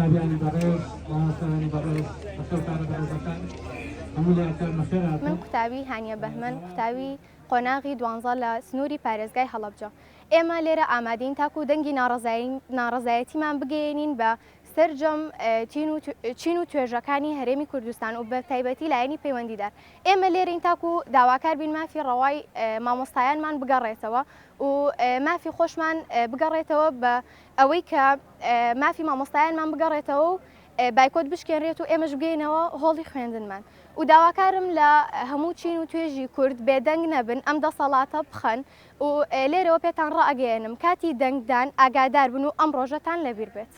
قوتابیانی بەڕێز مامۆستایانی بەڕێز بەخێوکارە بەڕێزەکان هەموو لایەکان بەخێر هاتن. من قوتابی هانیە بەهمەن قوتابی قۆناغی 12 لە سنووری پارێزگای هەڵەبجە. ئێمە لێرە ئامادەین تاکو دەنگی ناڕەزایەتیمان بگەێنین بە سەرجەم چین و توێژەکانی هەرێمی کوردستان و بە تایبەتی لایەنی پەیوەندیدار. ئێمە لێرەین تاکو داواکار بین مافی ڕەوای مامۆستایانمان بگەڕێتەوە و مافی خۆشمان بگەڕێتەوە بە ئەوەی کە مافی مامۆستایانمان بگەڕێتەوە و بایکۆت بشکێنرێت و ئێمەش بگەینەوە هۆڵی خوێندنمان و داواکارم لە هەموو چین و توێژی کورد بێدەنگ نەبن ئەم دەسەڵاتە بخەن و لێرەوە پێتان ڕائگەیەنم کاتی دەنگدان ئاگادار بن و ئەم ڕۆژەتان لەبیر بێت.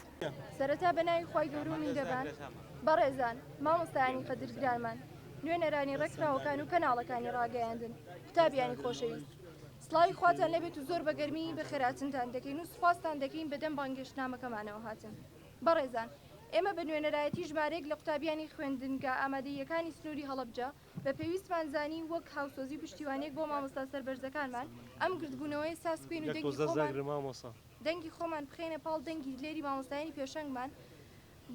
سەرەتا بەناوی خی گەورە و میندەبان بەڕێزان مامۆستایانی قەدرگرانمان نوێنەرانی ڕێکخراوەکان و کەناڵەکانی ڕاگەیاندن قوتابیانی خۆشەویست سڵاوی خواتان لەبێت و زۆر بەگەرمی بە خێراتنتان دەکەین و سوپاستان دەکەین بەدەم بانگەشتنامەکەمانەوە هاتن. بەڕێزان ئێمە بە نوێنەرایەتی ژمارەیەک لە قوتابیانی خوێندنگە ئامادەیەکانی سنووری هەڵەبجە بە پێویستمان زانی وەک هاوسۆزی پشتیوانێک بۆ مامۆستا سەربەرزەکانمان ئەم گردبوونەوەی ساسپێن و دەنگی خۆمان بخێنە پاڵ دەنگی لێری مامۆستایانی پێشەنگمان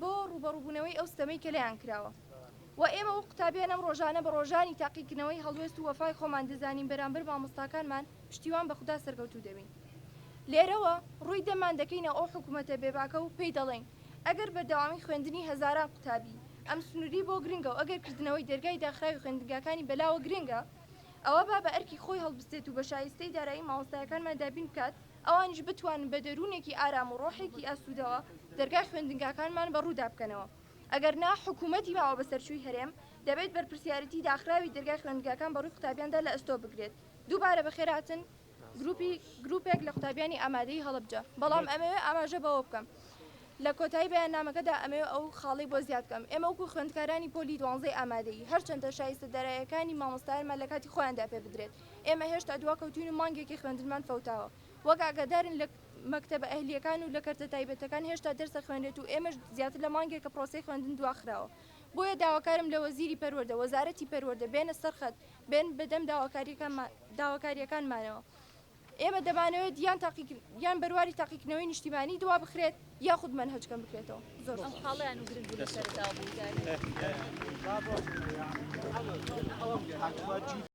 بۆ ڕوبەڕووبوونەوەی ئەو ستەمەی کە لەیان کراوە و ئێمە و قوتابیان ئەم ڕۆژانە بە ڕۆژانی تاقیکردنەوەی هەڵوێست و وەفای خۆمان دەزانین بەرامبەر مامۆستاکانمان پشتیوان بە خوددا سەرکەوتوو دەبین. لێرەوە ڕووی دەمان دەکەینە ئەو حکوومەتە بێباکە و پێی دەڵێن ئەگەر بەردەوامی خوێندنی هەزاران قوتابی ئەم سنووری بۆ گرنگە و ئەگەر کردنەوەی دەرگای داخراوی خوێندنگەکانی بەلاوە گرنگە ئەوە بە ئەرکی خۆی هەڵبستێت و بە شایستەی دارایی مامۆستایەکانمان دابین بکات ئەوانش بتوانن بە دەروونێکی ئارام و ڕۆحێکی ئاسوودەوە دەرگای خوێندنگەکانمان بەڕوودا بکەنەوە. ئەگەر نا حکوومەتی ماوە بەسەرچووی هەرێم دەبێت بەرپرسیارەتی داخراوی دەرگای خوێندنگەکان بەڕووی قوتابیاندا لە ئەستۆ بگرێت. دووبارە بەخێرهاتن گروپێک لە قوتابیانی ئامادەی هەڵەبجە بەڵام ئەمەوێ ئاماژە بەوە بکەم لە کۆتایی بەیاننامەکەدا ئەمەوێ ئەو خاڵی بۆ زیاد بکەم ئێمە وەکو خوێندکارانی پۆلی 12 ئامادەی هەرچەندە شایستە دارایەکانی مامۆستایانمان لە کاتی خۆیاندا پێ بدرێت. ئێمە هێشتا دواکەوتین و مانگێکی خوێندنمان فەوتاوە وەک ئاگادارن لە مەکتەبە ئەهلیەکان و لە کەرتە تایبەتەکان هێشتا دەرسە خوێنرێت و ئێمەش زیاتر لە مانگێکە پرۆسەی خوێندن دواخراوە. بۆیە داواکارم لە وەزیری پەروەردە وەزارەتی پەروەردە بێنە سەرخەت بێن بەدەم داواکاریەکانمانەوە. ئێمە دەمانەوێت یان بەرواری تاقیکردنەوەی نیشتیمانی دوا بخرێت یاخود منهەجکەم بکرێتەوە. زۆر خاڵیان و گرنگ بوو لەسەردا بوو